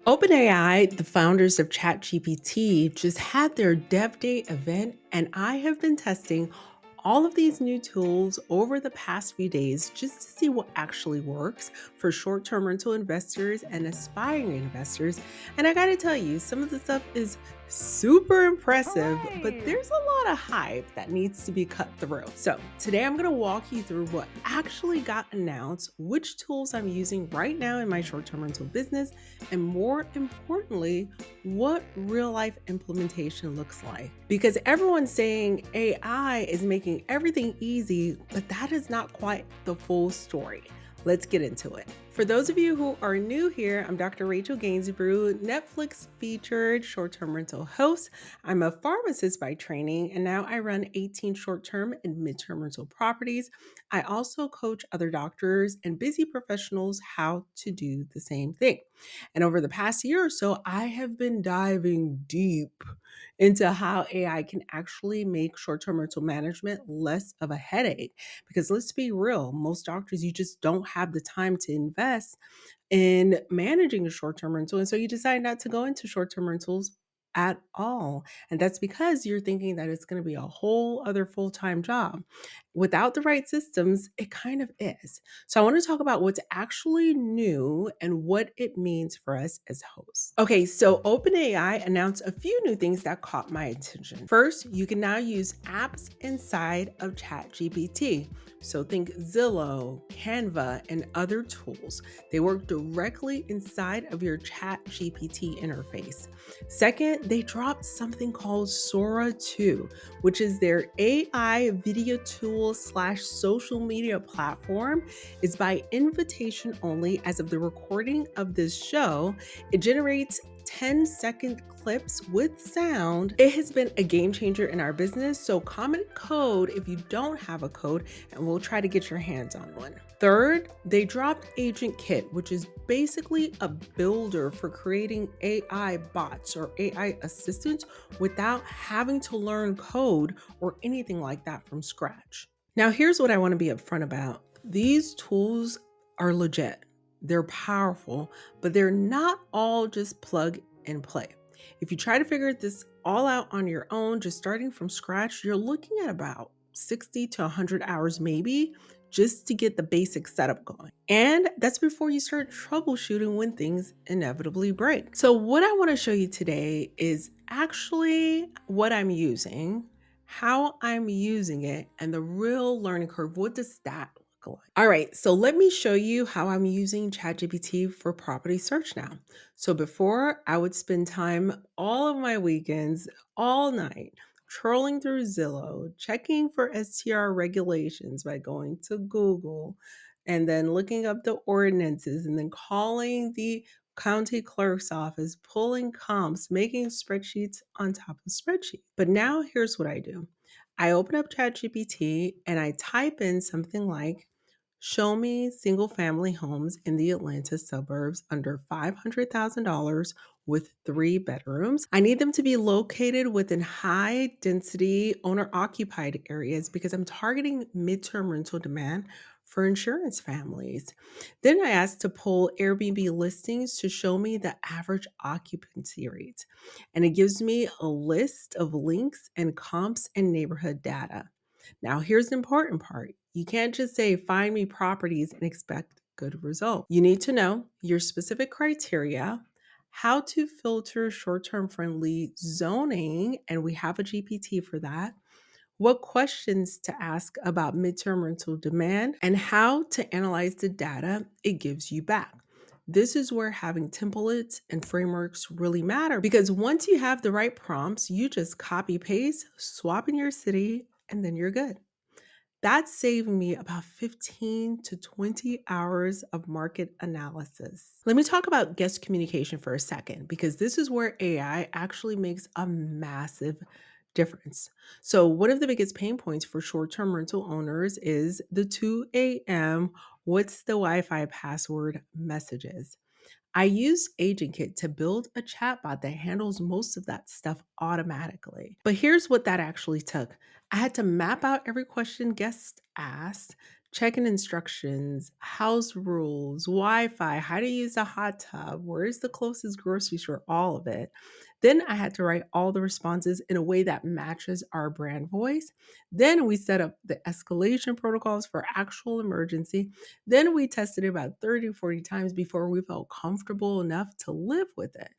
OpenAI, the founders of ChatGPT, just had their Dev Day event, and I have been testing all of these new tools over the past few days just to see what actually works for short term rental investors and aspiring investors. And I gotta tell you, some of the stuff is super impressive, but Hooray! there's a lot of hype that needs to be cut through. So, today I'm gonna walk you through what actually got announced, which tools I'm using right now in my short term rental business, and more importantly, what real life implementation looks like. Because everyone's saying AI is making everything easy, but that is not quite the full story. Let's get into it. For those of you who are new here, I'm Dr. Rachel Gainsbrugh, Netflix featured short term rental host. I'm a pharmacist by training, and now I run 18 short term and midterm rental properties. I also coach other doctors and busy professionals how to do the same thing. And over the past year or so, I have been diving deep into how AI can actually make short term rental management less of a headache. Because let's be real, most doctors, you just don't have the time to invest in managing a short term rental. And so you decide not to go into short term rentals at all. And that's because you're thinking that it's going to be a whole other full time job. Without the right systems, it kind of is. So I want to talk about what's actually new and what it means for us as hosts. Okay, so OpenAI announced a few new things that caught my attention. First, you can now use apps inside of ChatGPT. So think Zillow, Canva, and other tools. They work directly inside of your ChatGPT interface. Second, they dropped something called Sora 2, which is their AI video tool slash social media platform. It's by invitation only as of the recording of this show. It generates 10-second clips with sound. It has been a game changer in our business. So comment code if you don't have a code, and we'll try to get your hands on one. Third, they dropped Agent Kit, which is basically a builder for creating AI bots or AI assistants without having to learn code or anything like that from scratch. Now, here's what I want to be upfront about. These tools are legit. They're powerful, but they're not all just plug and play. If you try to figure this all out on your own, just starting from scratch, you're looking at about 60 to 100 hours maybe just to get the basic setup going. And that's before you start troubleshooting when things inevitably break. So, what I want to show you today is actually what I'm using, how I'm using it, and the real learning curve. What does that look like? All right, so let me show you how I'm using ChatGPT for property search now. So before, I would spend time all of my weekends, all night, trolling through Zillow, checking for STR regulations by going to Google and then looking up the ordinances and then calling the county clerk's office, pulling comps, making spreadsheets on top of spreadsheets. But now here's what I do. I open up ChatGPT and I type in something like, show me single family homes in the Atlanta suburbs under $500,000 with 3 bedrooms. I need them to be located within high density owner occupied areas because I'm targeting midterm rental demand for insurance families. Then I asked to pull Airbnb listings to show me the average occupancy rates. And it gives me a list of links and comps and neighborhood data. Now, here's the important part. You can't just say, find me properties and expect good results. You need to know your specific criteria, how to filter short term friendly zoning, and we have a GPT for that, what questions to ask about midterm rental demand, and how to analyze the data it gives you back. This is where having templates and frameworks really matter because once you have the right prompts, you just copy paste, swap in your city, and then you're good. That saved me about 15 to 20 hours of market analysis. Let me talk about guest communication for a second, because this is where AI actually makes a massive difference. So, one of the biggest pain points for short term rental owners is the 2 a.m. what's the Wi Fi password messages. I use AgentKit to build a chatbot that handles most of that stuff automatically. But here's what that actually took. I had to map out every question guests asked, check-in instructions, house rules, Wi-Fi, how to use a hot tub, where's the closest grocery store, all of it. Then I had to write all the responses in a way that matches our brand voice. Then we set up the escalation protocols for actual emergency. Then we tested it about 30, 40 times before we felt comfortable enough to live with it.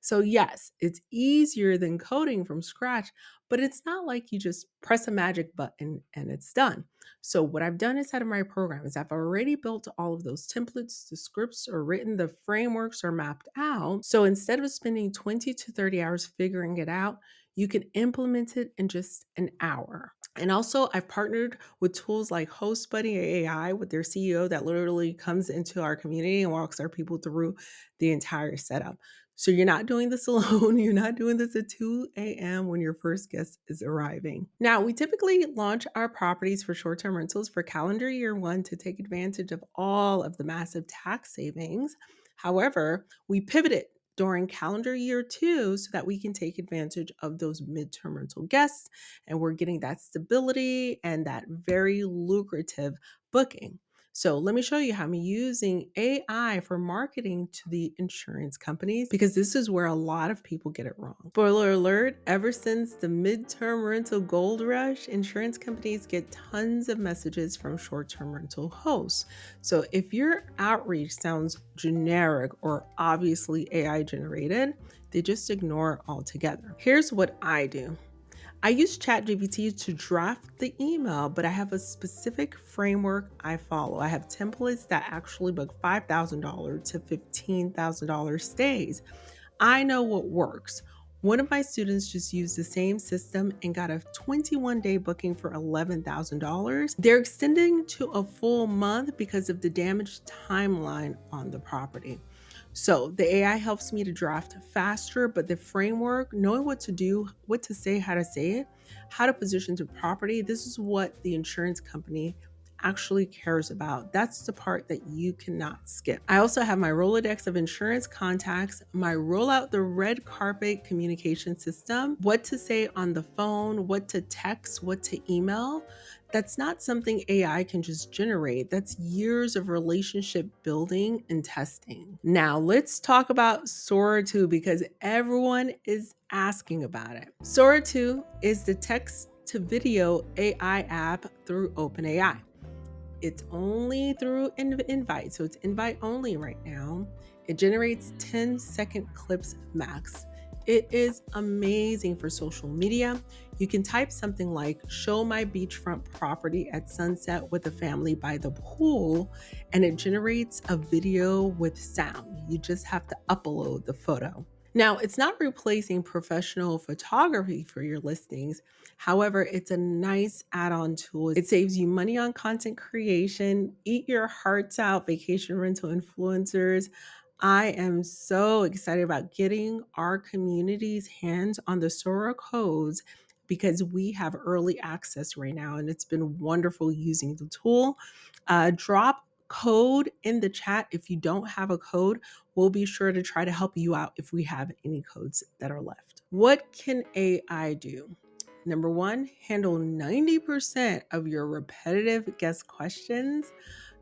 So, yes, it's easier than coding from scratch, but it's not like you just press a magic button and it's done. So what I've done inside of my program is I've already built all of those templates, the scripts are written, the frameworks are mapped out. So instead of spending 20 to 30 hours figuring it out, you can implement it in just an hour. And also, I've partnered with tools like HostBuddy AI with their CEO that literally comes into our community and walks our people through the entire setup. So you're not doing this alone. You're not doing this at 2 a.m. when your first guest is arriving. Now, we typically launch our properties for short term rentals for calendar year one to take advantage of all of the massive tax savings. However, we pivoted during calendar year two so that we can take advantage of those midterm rental guests and we're getting that stability and that very lucrative booking. So let me show you how I'm using AI for marketing to the insurance companies because this is where a lot of people get it wrong. Spoiler alert, ever since the midterm rental gold rush, insurance companies get tons of messages from short-term rental hosts. So if your outreach sounds generic or obviously AI generated, they just ignore it altogether. Here's what I do. I use ChatGPT to draft the email, but I have a specific framework I follow. I have templates that actually book $5,000 to $15,000 stays. I know what works. One of my students just used the same system and got a 21-day booking for $11,000. They're extending to a full month because of the damage timeline on the property. So the AI helps me to draft faster, but the framework, knowing what to do, what to say, how to say it, how to position the property, this is what the insurance company actually cares about. That's the part that you cannot skip. I also have my Rolodex of insurance contacts, my roll out the red carpet communication system, what to say on the phone, what to text, what to email. That's not something AI can just generate. That's years of relationship building and testing. Now, let's talk about Sora 2 because everyone is asking about it. Sora 2 is the text to video AI app through OpenAI. It's only through invite, so it's invite only right now. It generates 10-second clips max. It is amazing for social media. You can type something like, show my beachfront property at sunset with a family by the pool, and it generates a video with sound. You just have to upload the photo. Now, it's not replacing professional photography for your listings. However, it's a nice add-on tool. It saves you money on content creation. Eat your hearts out, vacation rental influencers. I am so excited about getting our community's hands on the Sora codes because we have early access right now, and it's been wonderful using the tool. Drop code in the chat if you don't have a code. We'll be sure to try to help you out if we have any codes that are left. What can AI do? Number one, handle 90% of your repetitive guest questions.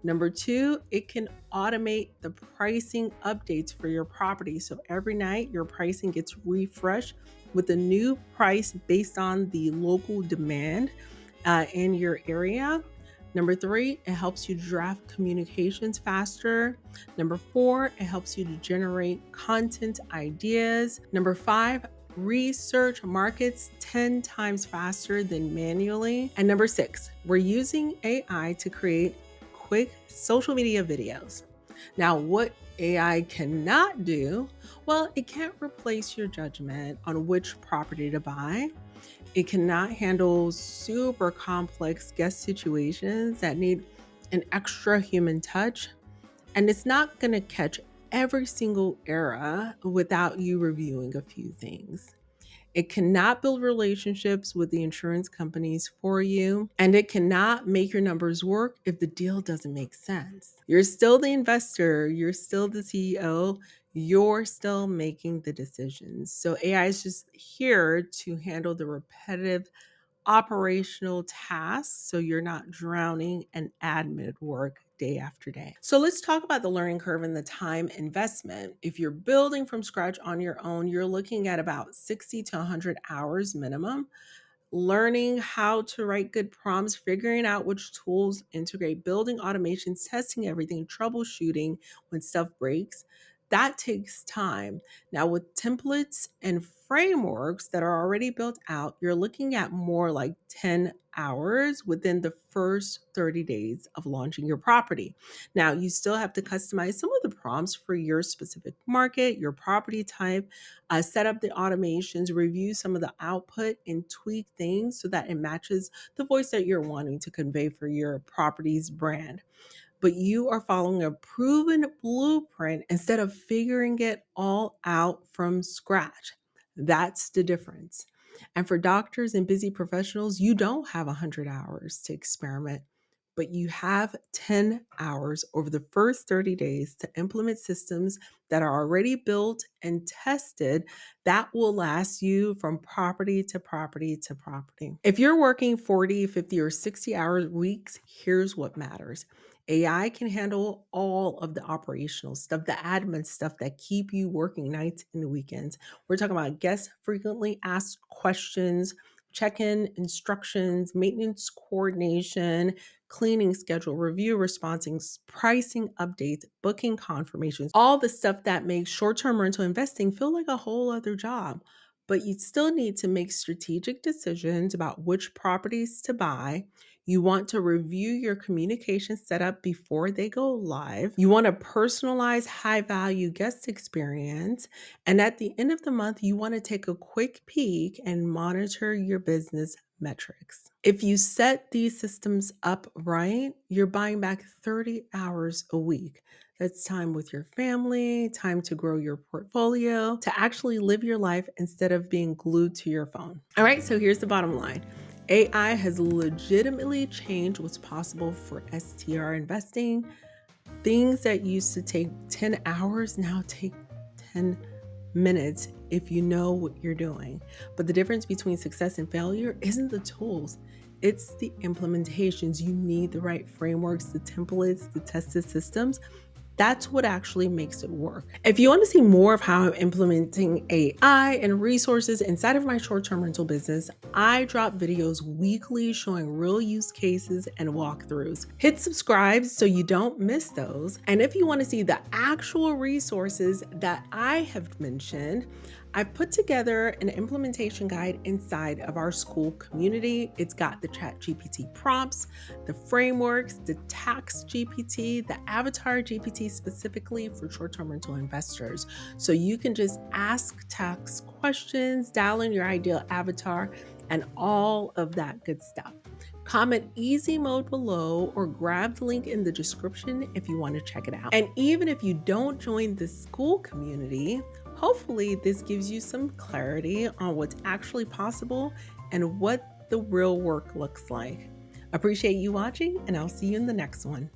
Number two, it can automate the pricing updates for your property. So every night your pricing gets refreshed with a new price based on the local demand in your area. Number three, it helps you draft communications faster. Number four, it helps you to generate content ideas. Number five, research markets 10 times faster than manually. And number six, we're using AI to create quick social media videos. Now, what AI cannot do, well, it can't replace your judgment on which property to buy. It cannot handle super complex guest situations that need an extra human touch. And it's not going to catch every single error without you reviewing a few things. It cannot build relationships with the insurance companies for you, and it cannot make your numbers work if the deal doesn't make sense. You're still the investor, you're still the CEO, you're still making the decisions. So AI is just here to handle the repetitive operational tasks so you're not drowning in admin work day after day. So let's talk about the learning curve and the time investment. If you're building from scratch on your own, you're looking at about 60 to 100 hours minimum. Learning how to write good prompts, figuring out which tools integrate, building automations, testing everything, troubleshooting when stuff breaks. That takes time. Now, with templates and frameworks that are already built out, you're looking at more like 10 hours within the first 30 days of launching your property. Now, you still have to customize some of the prompts for your specific market, your property type, set up the automations, review some of the output, and tweak things so that it matches the voice that you're wanting to convey for your property's brand. But you are following a proven blueprint instead of figuring it all out from scratch. That's the difference. And for doctors and busy professionals, you don't have 100 hours to experiment, but you have 10 hours over the first 30 days to implement systems that are already built and tested that will last you from property to property to property. If you're working 40, 50, or 60-hour weeks, here's what matters. AI can handle all of the operational stuff, the admin stuff that keep you working nights and weekends. We're talking about guest frequently asked questions, check-in instructions, maintenance coordination, cleaning schedule, review responses, pricing updates, booking confirmations, all the stuff that makes short-term rental investing feel like a whole other job. But you still need to make strategic decisions about which properties to buy. You want to review your communication setup before they go live. You want to personalize high value guest experience. And at the end of the month, you want to take a quick peek and monitor your business metrics. If you set these systems up right, you're buying back 30 hours a week. That's time with your family, time to grow your portfolio, to actually live your life instead of being glued to your phone. All right, so here's the bottom line. AI has legitimately changed what's possible for STR investing. Things that used to take 10 hours now take 10 minutes if you know what you're doing. But the difference between success and failure isn't the tools, it's the implementations. You need the right frameworks, the templates, the tested systems. That's what actually makes it work. If you want to see more of how I'm implementing AI and resources inside of my short-term rental business, I drop videos weekly showing real use cases and walkthroughs. Hit subscribe so you don't miss those. And if you want to see the actual resources that I have mentioned, I've put together an implementation guide inside of our school community. It's got the ChatGPT prompts, the frameworks, the tax GPT, the avatar GPT specifically for short-term rental investors. So you can just ask tax questions, dial in your ideal avatar, and all of that good stuff. Comment easy mode below or grab the link in the description if you want to check it out. And even if you don't join the school community, hopefully this gives you some clarity on what's actually possible and what the real work looks like. Appreciate you watching, and I'll see you in the next one.